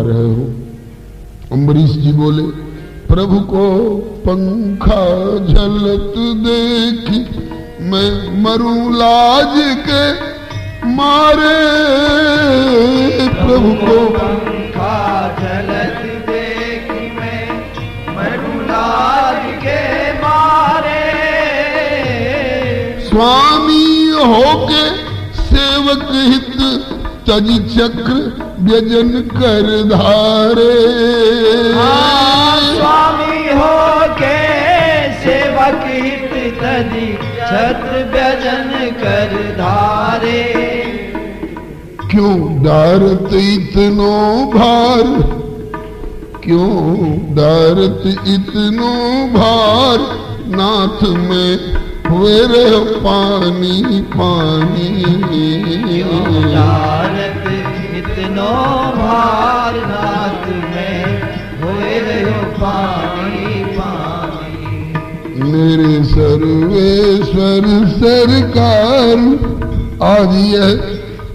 रहे हो? अम्बरीश जी बोले, प्रभु को पंखा झलत देखी मैं मरूं लाज के मारे। प्रभु को पंखा झलत देखी मैं मरूं लाज के मारे। स्वामी होके सेवक हित तज चक्र व्यजन कर धारे। स्वामी हो के सेवक हित तजी छत्र व्यजन कर धारे। क्यों डारत इतनो भार, क्यों डारत इतनो भार, नाथ में हुए रहे पानी पानी। डारत इतनो भार, नाथ में हुए रहे पानी पानी। मेरे सर्वेश्वर सरकार आज यह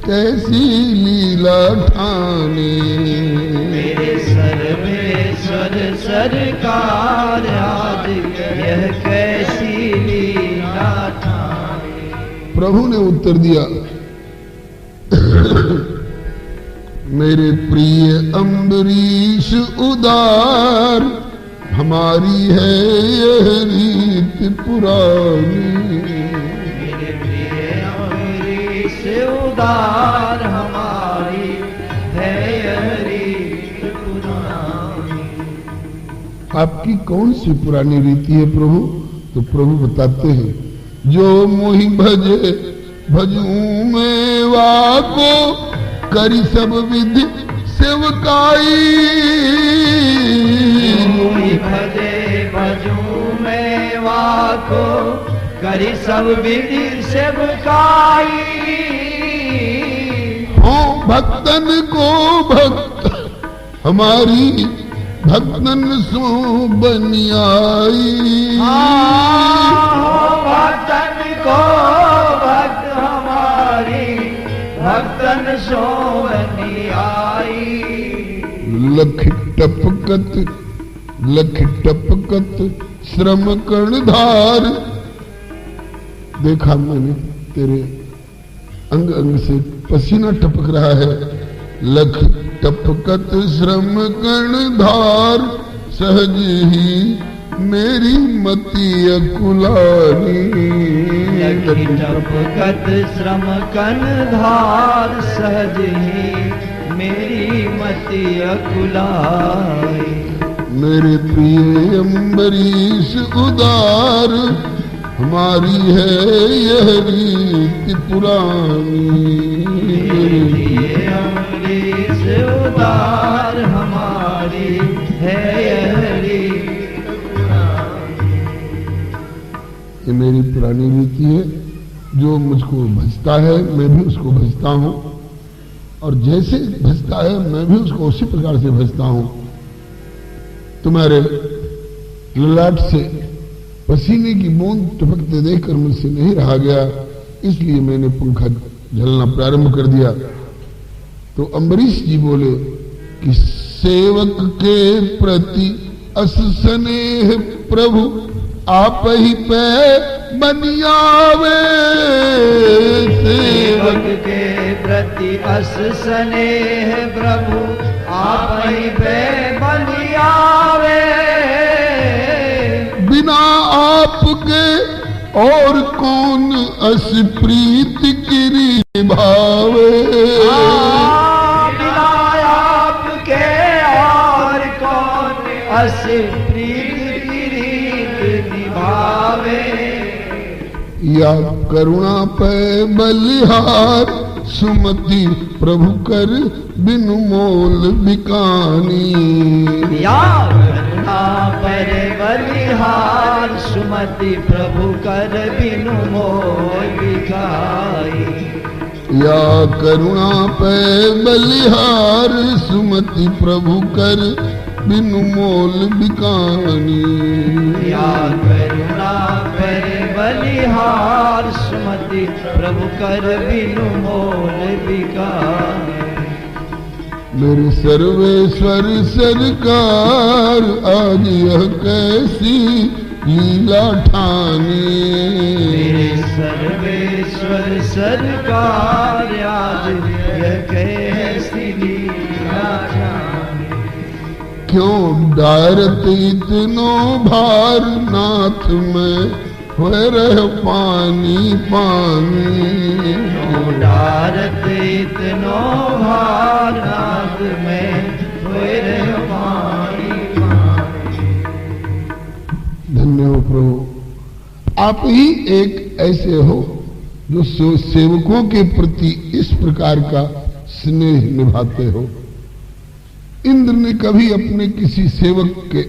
कैसी लीला ठानी। मेरे सर्वेश्वर सरकार आज यह कैसी लीला ठानी। प्रभु ने उत्तर दिया, मेरे प्रिय अम्बरीश उदार, हमारी है यह रीत पुरानी। मेरे प्रिय अम्बरीश उदार, हमारी है यह रीत पुरानी। आपकी कौन सी पुरानी रीति है प्रभु? तो प्रभु बताते हैं, जो मोहि भजे भजूं में वाको, करी सब विधि सेवकाई। मोहि भजे भजूं में वाको, करी सब विधि सेवकाई। हो भक्तन को भक्त हमारी, भक्तन सो बनियाई। भक्तन को भक्त हमारी, भक्तन सो बनियाई। लख टपकत श्रम कर्णधार। देखा मैंने तेरे अंग अंग से पसीना टपक रहा है। लख टपकत श्रम कर्णधार, सहज ही मेरी मति अकुलानी। लख टपकत श्रम कर्णधार, सहज ही मेरी मति अकुलाई। मेरे प्रिय अम्बरीश उदार, हमारी है यह रीति पुरानी। मेरे प्रिय अम्बरीश उदार, हमारी है यह रीति पुरानी। ये मेरी पुरानी रीति है, जो मुझको भजता है मैं भी उसको भजता हूँ, और जैसे भजता है मैं भी उसको उसी प्रकार से भजता हूँ। तुम्हारे ललाट से पसीने की बूंद टपकते देखकर मुझसे नहीं रहा गया, इसलिए मैंने पंखा झलना प्रारंभ कर दिया। तो अम्बरीश जी बोले कि सेवक के प्रति अस स्नेह प्रभु आप ही पे बनियावे। सेवक के प्रति अस स्नेह प्रभु आप ही पे बनियावे। बिना आपके और कौन अस प्रीत की निभावे। बिना आपके और कौन अस प्रीत की रीत निभावे। या करुणा पे बलिहार, सुमति प्रभु कर बिनु मोल बिकानी। या करुणा पर बलिहार, सुमति प्रभु कर बिनु मोल बिकाई। या करुणा पे बलिहार, सुमति प्रभु कर बिनु मोल बिकानी। या करुणा पर बलिहार, सुमति प्रभु कर बिनु मोल बिकाई। मेरे सर्वेश्वर सरकार आज यह कैसी लीला ठानी। मेरे सर्वेश्वर सरकार आज यह कैसी लीला ठानी। क्यों डारत इतनो भार नाथ में हुए रह पानी पानी। क्यों डारत इतनो भार नाथ में हुए रह पानी पानी। धन्य हो प्रभु, आप ही एक ऐसे हो जो सेवकों के प्रति इस प्रकार का स्नेह निभाते हो। इंद्र ने कभी अपने किसी सेवक के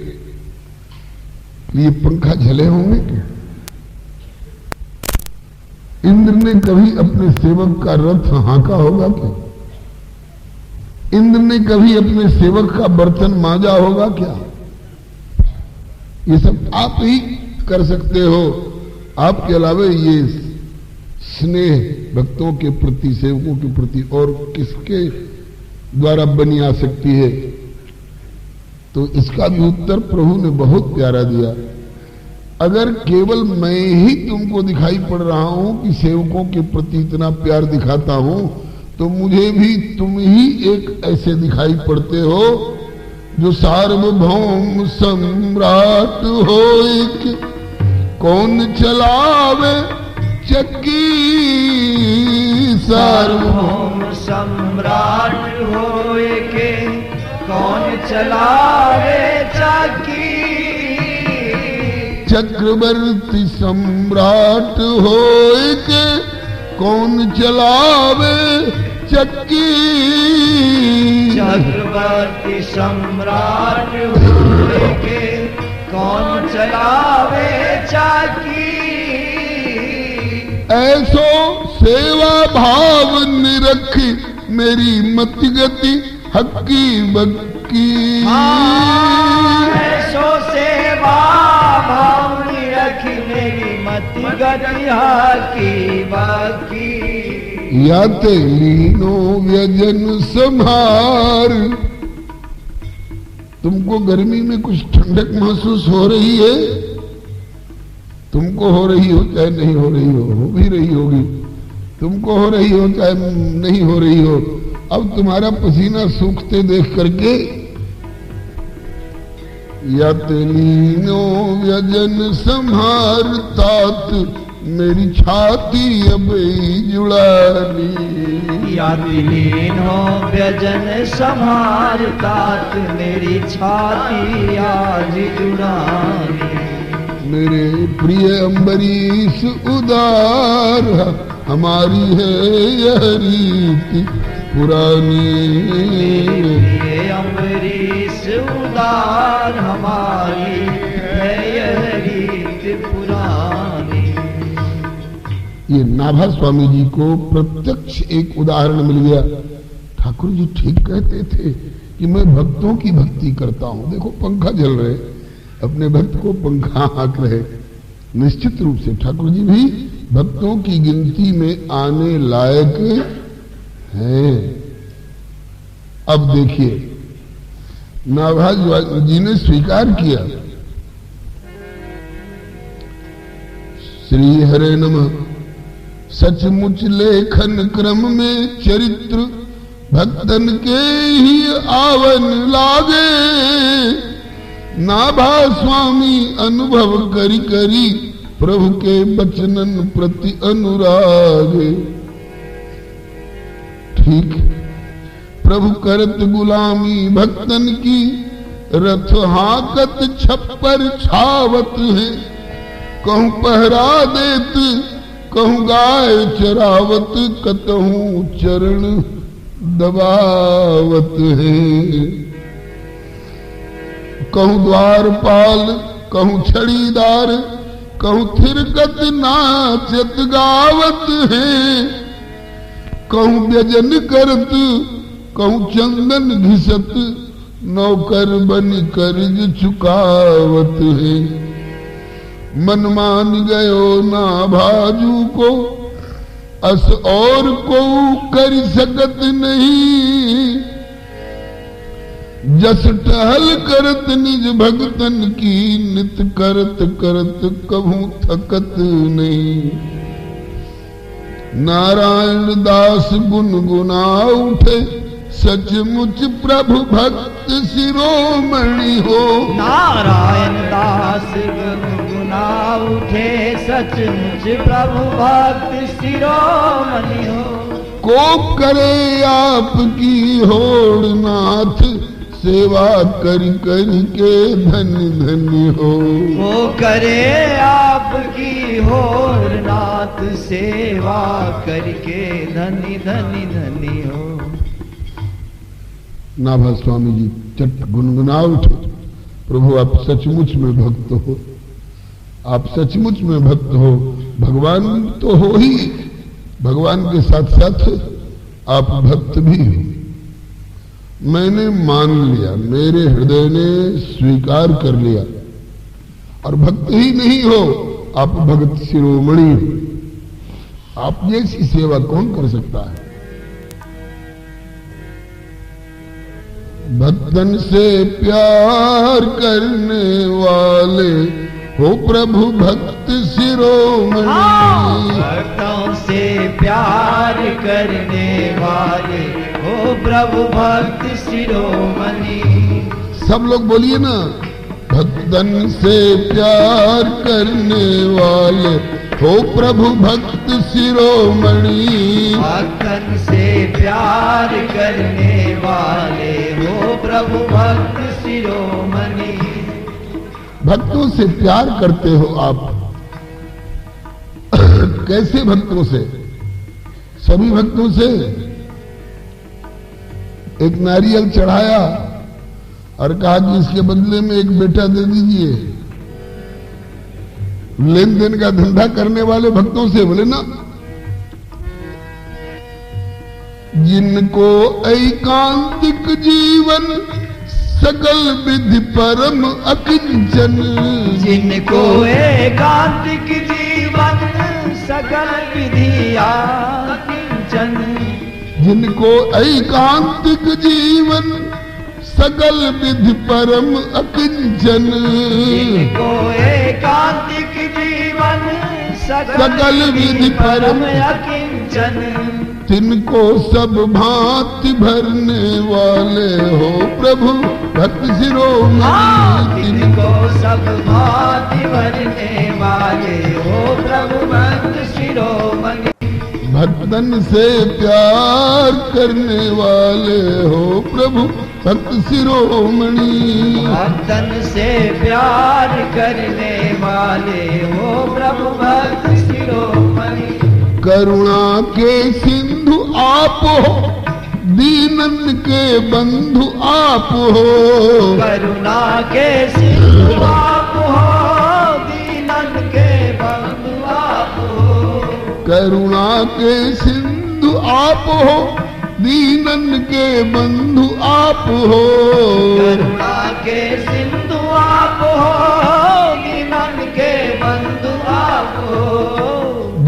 लिए पंखा झले होंगे क्या? इंद्र ने कभी अपने सेवक का रथ हाँका होगा क्या? इंद्र ने कभी अपने सेवक का बर्तन मांजा होगा क्या? ये सब आप ही कर सकते हो। आपके अलावा ये स्नेह भक्तों के प्रति, सेवकों के प्रति और किसके द्वारा बनी आ सकती है? तो इसका भी उत्तर प्रभु ने बहुत प्यारा दिया। अगर केवल मैं ही तुमको दिखाई पड़ रहा हूं कि सेवकों के प्रति इतना प्यार दिखाता हूं, तो मुझे भी तुम ही एक ऐसे दिखाई पड़ते हो जो सार्वभौम सम्राट हो। एक कौन चलावे चक्की, सार्वभौम सम्राट होए के कौन चलावे चक्की। चक्रवर्ती सम्राट होए के कौन चलावे चक्की। चक्रवर्ती सम्राट होए के कौन चलावे चक्की। ऐसो सेवा भाव निरखी मेरी मति गति हक्की बक्की। ऐसो सेवा भाव निरखी मेरी मति गति हक्की बक्की। या ते लीनो व्यजन संहार। तुमको गर्मी में कुछ ठंडक महसूस हो रही है? तुमको हो रही हो चाहे नहीं हो रही हो भी रही होगी। तुमको हो रही हो चाहे नहीं हो रही हो। अब तुम्हारा पसीना सूखते देख करके या तेलीनो व्यजन संहार तात मेरी छाती अब जुड़ानी। या तेलीनो व्यजन संहार तात मेरी छाती आज जुड़ानी। मेरे प्रिय अम्बरीश उदार हमारी है यह रीति पुरानी। मेरे अम्बरीश उदार हमारी है यह रीति पुरानी। ये नाभा स्वामी जी को प्रत्यक्ष एक उदाहरण मिल गया। ठाकुर जी ठीक कहते थे कि मैं भक्तों की भक्ति करता हूं। देखो पंखा जल रहे, अपने भक्त को पंखा हाँक रहे। निश्चित रूप से ठाकुर जी भी भक्तों की गिनती में आने लायक हैं। अब देखिए, नाभा जी ने स्वीकार किया। श्री हरे नमः। सचमुच लेखन क्रम में चरित्र भक्तन के ही आवन लागे। नाभा स्वामी अनुभव करी करी प्रभु के बचनन प्रति अनुराग। ठीक, प्रभु करत गुलामी भक्तन की रथ हाकत छप्पर छावत है। कहूं पहरा देत कहूं गाय चरावत कतहूं चरण दबावत है। कहूं द्वारपाल कहूं छड़ीदार कहूं थिरकत नाचत गावत है। कहूं व्यजन करत कहूं चंदन घिसत नौकर बन कर्ज चुकावत है। मन मान गयो ना भाजू को अस और को कर सकत नहीं। जस टहल करत निज भगतन की, नित करत करत कभू थकत नहीं। नारायण दास गुनगुना उठे, सचमुच प्रभु भक्त शिरोमणि हो। नारायण दास गुनगुना उठे, सचमुच प्रभु भक्त शिरोमणि हो। को करे आपकी होड़ नाथ, सेवा करी करी के धन धनी हो। वो करे आपकी होर नाथ, सेवा करके धनी धनी धनी हो। नाभा स्वामी जी चट गुनगुना उठे, प्रभु आप सचमुच में भक्त हो, आप सचमुच में भक्त हो। भगवान तो हो ही, भगवान के साथ साथ आप भक्त भी हो। मैंने मान लिया, मेरे हृदय ने स्वीकार कर लिया। और भक्त ही नहीं हो, आप भगत शिरोमणि हो। आप जैसी सेवा कौन कर सकता है? भक्तन से प्यार करने वाले हो प्रभु भक्त शिरोमणि। भक्तों से प्यार करने वाले हो प्रभु भक्त शिरोमणि। सब लोग बोलिए ना, भक्तन से प्यार करने वाले हो प्रभु भक्त शिरोमणि। भक्तन से प्यार करने वाले हो प्रभु भक्त शिरोमणि। भक्तों से प्यार करते हो आप। कैसे भक्तों से? सभी भक्तों से। एक नारियल चढ़ाया और कहा कि इसके बदले में एक बेटा दे दीजिए। लेन देन का धंधा करने वाले भक्तों से बोले ना। जिनको ऐकांतिक जीवन सकल विधि परम अकिंचन। जिनको एकांतिक जीवन सकल विधि अकिंचन। जिनको ऐकांतिक जीवन सकल विधि परम अकिंचन। जिनको एकांतिक जीवन सकल विधि परम अकिंचन। तिनको सब भांति भरने वाले हो प्रभु भक्त शिरोमणि। तिनको सब भांति भरने वाले हो प्रभु भक्त शिरोमणि। भक्तन से प्यार करने वाले हो प्रभु भक्त शिरोमणि। भक्तन से प्यार करने वाले हो प्रभु भक्त शिरोमणि। करुणा के सिंधु आप हो, दीनन के बंधु आप हो। करुणा के सिंधु आप हो, दीनन के बंधु आप हो। करुणा के सिंधु आप हो, दीनन के बंधु आप हो। करुणा के सिंधु आप हो, दीनन के बंधु आप हो।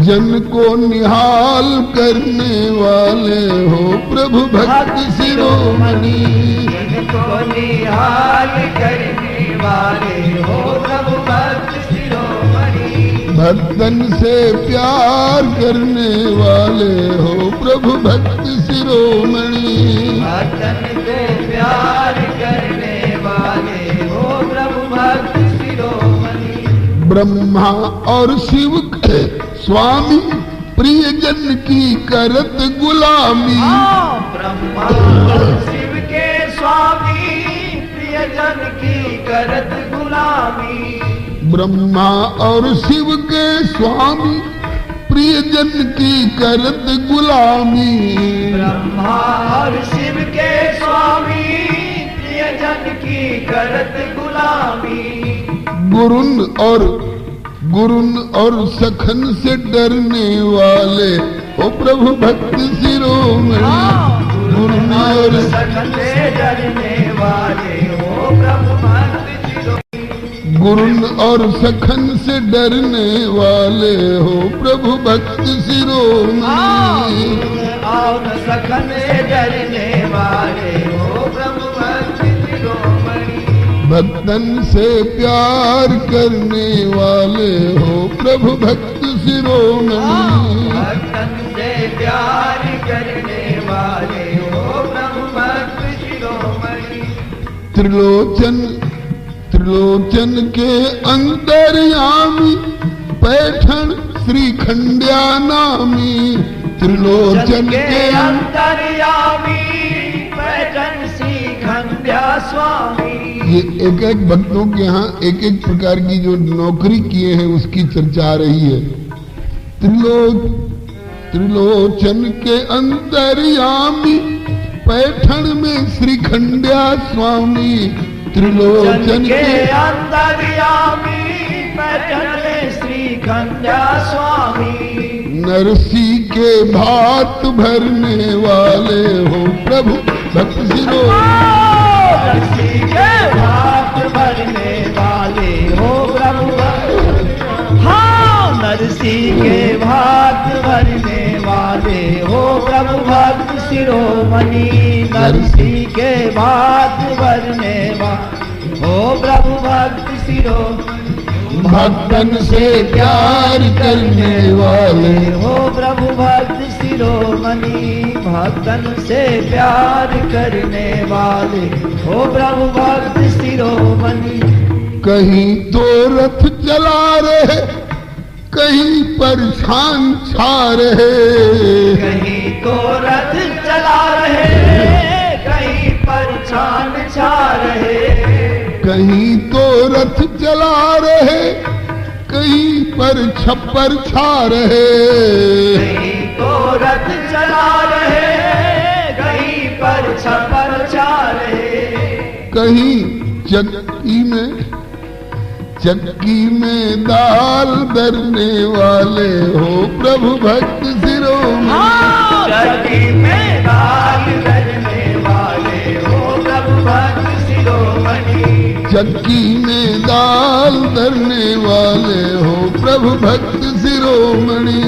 जन को निहाल करने वाले हो प्रभु भक्त शिरोमणि। जन को निहाल करने वाले हो प्रभु भक्त शिरोमणि। भक्तन से प्यार करने वाले हो प्रभु भक्त शिरोमणि। भक्तन से प्यार करने वाले हो प्रभु भक्त शिरोमणि। ब्रह्मा और शिव के स्वामी, प्रियजन की करत गुलामी। ब्रह्मा और शिव के स्वामी, प्रियजन की करत गुलामी। ब्रह्मा और शिव के स्वामी, प्रियजन की करत गुलामी। ब्रह्मा और शिव के स्वामी, प्रियजन की करत गुलामी। गुरुन और सखन से डरने वाले ओ प्रभु भक्त शिरोमणि। गुरुन और सखन से डरने वाले हो प्रभु भक्त शिरोमणि। गुरुन और सखन से डरने वाले हो प्रभु भक्त शिरोमणि। और सखन से डरने वाले हो प्रभु भक्त भक्तन से प्यार करने वाले हो प्रभु भक्त शिरोमणि। भक्तन से प्यार करने वाले हो प्रभु भक्त शिरोमणि। त्रिलोचन के अंतर्यामी पैठण श्री खंड्या नामी। त्रिलोचन के अंतर्यामी पैठण श्री खंड्या स्वामी। ये एक एक भक्तों के यहाँ एक एक प्रकार की जो नौकरी किए हैं उसकी चर्चा आ रही है। त्रिलोचन के अंतर्यामी पैठण में श्री खंड्या स्वामी। त्रिलोचन के अंतर्यामी पैठण में श्री खंड्या स्वामी। नरसी के भात भरने वाले हो प्रभु भक्त शिरोमणि। नरसी के भात भरने वाले हो प्रभु। हाँ, नरसी के भात भरने वाले हो प्रभु भक्त शिरोमणि। नरसी के भात भरने वाले हो प्रभु भक्त शिरोमणि। भक्तन से प्यार करने वाले हो प्रभु भक्त शिरोमणि। भक्तन से प्यार करने वाले हो प्रभु भक्त शिरोमणि। कहीं तो रथ चला रहे कहीं पर छान छा रहे। कहीं तो रथ चला रहे कहीं पर छान छा रहे। कहीं तो रथ चला रहे कहीं पर छप्पर छा रहे। कहीं तो रथ चला रहे कहीं पर छप्पर छा रहे। कहीं चक्की में दाल दरने वाले हो प्रभु भक्त शिरोमणि। चक्की में दाल दरने वाले हो प्रभु भक्त शिरोमणि। चक्की में दाल दरने वाले हो प्रभु भक्त शिरोमणि।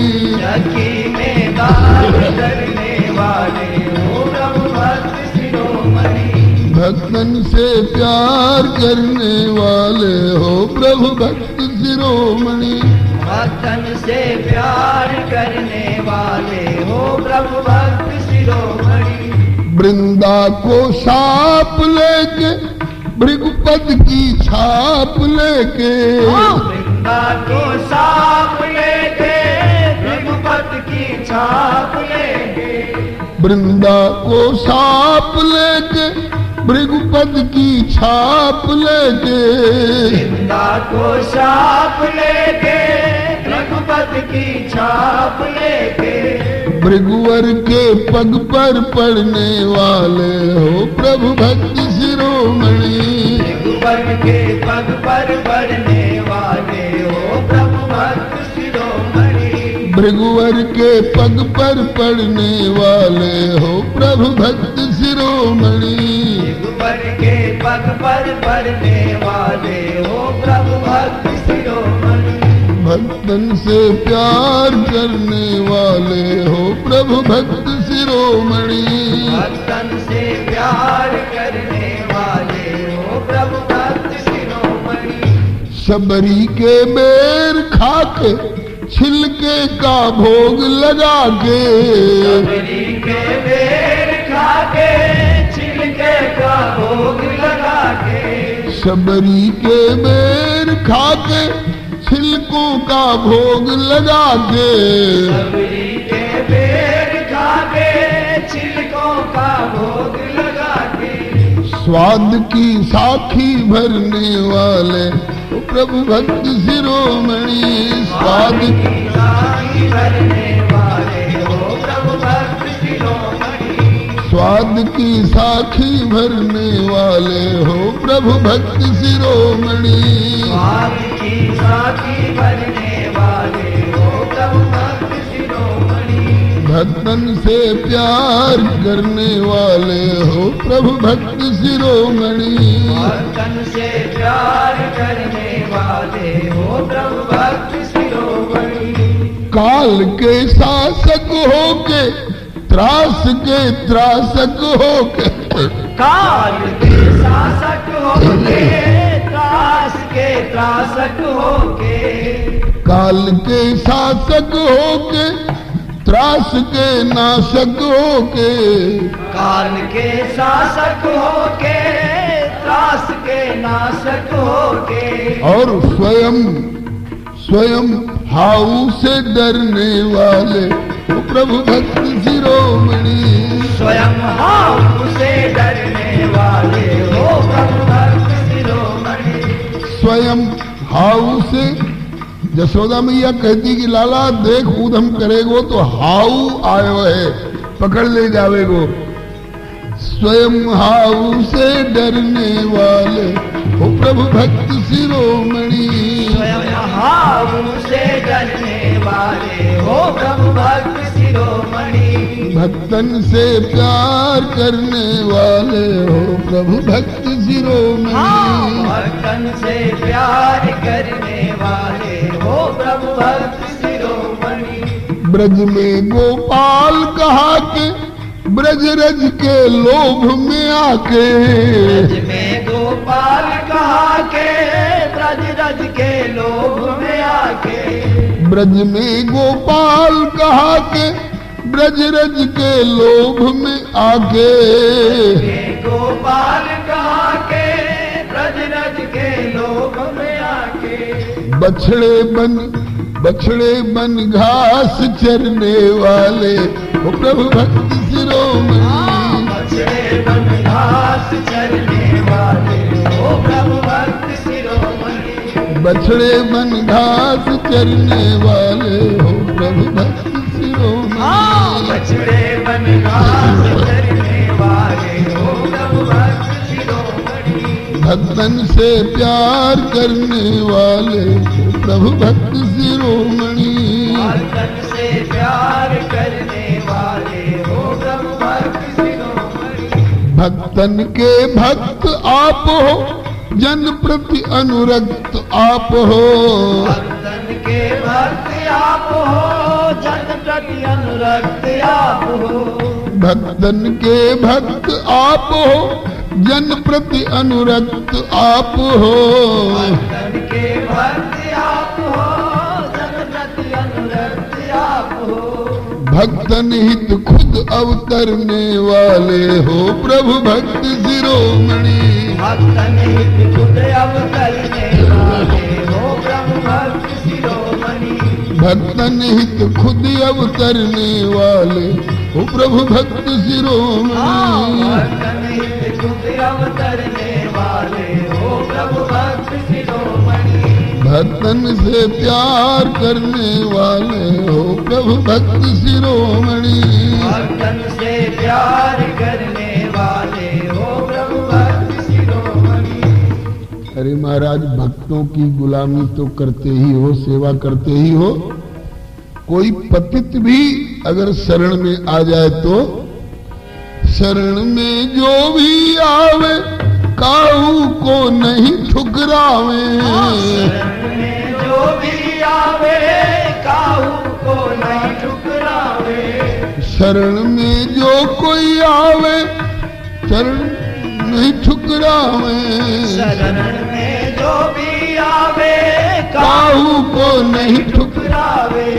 चक्की में दाल दरने वाले हो प्रभु भक्त शिरोमणि। भक्तन से प्यार करने वाले हो प्रभु भक्त शिरोमणि। भक्तन से प्यार करने वाले हो प्रभु भक्त शिरोमणि। वृंदा को साप लेके भृगुपद की छाप लेके। वृंदा को साप लेके भृगुपद की छाप लेके। वृंदा को साप लेके भृगुपद की छाप लेके। वृंदा को साप लेके भृगुपद की छाप लेके। भृगुवर के पग पर पड़ने वाले हो प्रभु भक्त शिरोमणि। भृगुवर के पग पर पड़ने वाले हो प्रभु भक्त शिरोमणि। भृगुवर के पग पर पड़ने वाले हो प्रभु भक्त शिरोमणि। भृगुवर के पग पर पड़ने वाले हो प्रभु भक्त शिरोमणि। भक्तन से प्यार करने वाले हो प्रभु भक्त शिरोमणि। भक्तन से प्यार करने वाले हो प्रभु भक्त शिरोमणि। शबरी के बेर खाके छिलके का भोग लगा के। शबरी के बेर खाके छिलके का भोग लगा के। शबरी के बेर खाके छिलकों का भोग लगा के। शबरी के बेर खाके छिलकों का भोग लगा के। स्वाद की साखी भरने वाले प्रभु भक्त शिरोमणि। स्वाद की साखी भरने वाले हो प्रभु भक्त शिरोमणि। स्वाद की साखी भरने वाले हो प्रभु भक्त शिरोमणि। स्वाद की साखी भरने वाले हो प्रभु भक्त शिरोमणि। भक्तन से प्यार करने वाले हो प्रभु भक्त शिरोमणि। भक्तन से प्यार करने वाले हो प्रभु भक्त शिरोमणि। काल के शासक होके त्रास के त्रासक होके। काल के शासक होके त्रास के त्रासक होके, काल के शासक होके, त्रास के नाशक होके, काल के शासक होके, त्रास के नाशक होके, और स्वयं हाउ से डरने वाले वो प्रभु भक्त शिरोमणि, स्वयं हाउ से डरने वाले हो प्रभु भक्त शिरोमणि, स्वयं हाउ से। जसोदा मैया कहती कि लाला देख ऊधम करेगो तो हाउ आयो है पकड़ ले जावेगो। स्वयं हाउ से डरने वाले हो प्रभु भक्त शिरोमणि, स्वयं हाउ से डरने वाले हो प्रभु भक्त शिरोमणि, भक्तन से प्यार करने वाले हो प्रभु भक्त शिरोमणि, भक्तन से प्यार करने वाले हो प्रभु भक्त शिरोमणि। ब्रज में गोपाल कहा के ब्रज रज के लोभ में आके, ब्रज में गोपाल कहा के ब्रज रज के लोभ में आके, ब्रज में गोपाल कहा के ब्रज रज के लोभ में आके, गोपाल कहा के ब्रज रज के लोभ में आके, बछड़े बन घास चरने वाले वो प्रभु भक्त शिरोमणि, बछड़े बन घास चरने वाले हो प्रभु भक्त शिरोमणि, बछड़े बन घास चरने वाले हो प्रभु भक्त शिरोमणि, बछड़े बन घास चरने वाले हो प्रभु भक्त शिरोमणि, भक्तन से प्यार करने वाले हो प्रभु भक्त शिरोमणि, भक्तन से प्यार करने वाले हो प्रभु भक्त शिरोमणि, भक्तन के भक्त आप हो जन प्रति अनुरक्त आप हो, भक्तन के भक्त आप हो जन प्रति अनुरक्त आप हो, भक्तन के भक्त आप हो जन प्रति अनुरक्त आप हो, भक्तन के भक्त आप हो जन प्रति अनुरक्त आप हो, भक्तन हित खुद अवतरने वाले हो प्रभु भक्त शिरोमणि, भक्तन हित खुद अवतरने वाले हो प्रभु भक्त शिरोमणि, भक्तन हित खुद अवतरने वाले हो प्रभु भक्त शिरोमणि, भक्तन हित खुद अवतरने वाले हो प्रभु भक्त शिरोमणि, भक्तन से प्यार करने वाले हो प्रभु भक्त शिरोमणि, भक्तन से प्यार करने वाले हो प्रभु भक्त शिरोमणि। अरे महाराज भक्तों की गुलामी तो करते ही हो, सेवा करते ही हो, कोई पतित भी अगर शरण में आ जाए तो शरण में जो भी आवे काहू को नहीं ठुकरावे, शरण में जो भी आवे काहू को नहीं ठुकरावे, शरण में जो कोई आवे शरण नहीं ठुकरावे, शरण में जो भी आवे काहू को नहीं ठुकरावे,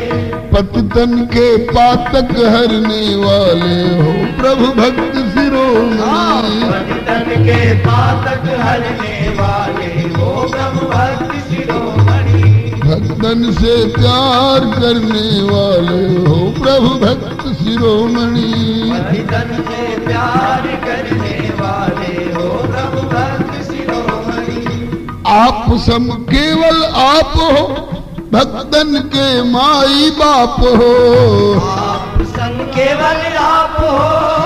पतितन के पातक हरने वाले हो प्रभु भक्त शिरोमणि, पतितन के पातक हरने वाले हो प्रभु भक्त शिरोमणि, भक्तन से प्यार करने वाले हो प्रभु भक्त शिरोमणि, पतितन से प्यार करने वाले हो प्रभु भक्त शिरोमणि, आप सम केवल आप हो भक्तन के माई बाप हो, आप संग केवल आप हो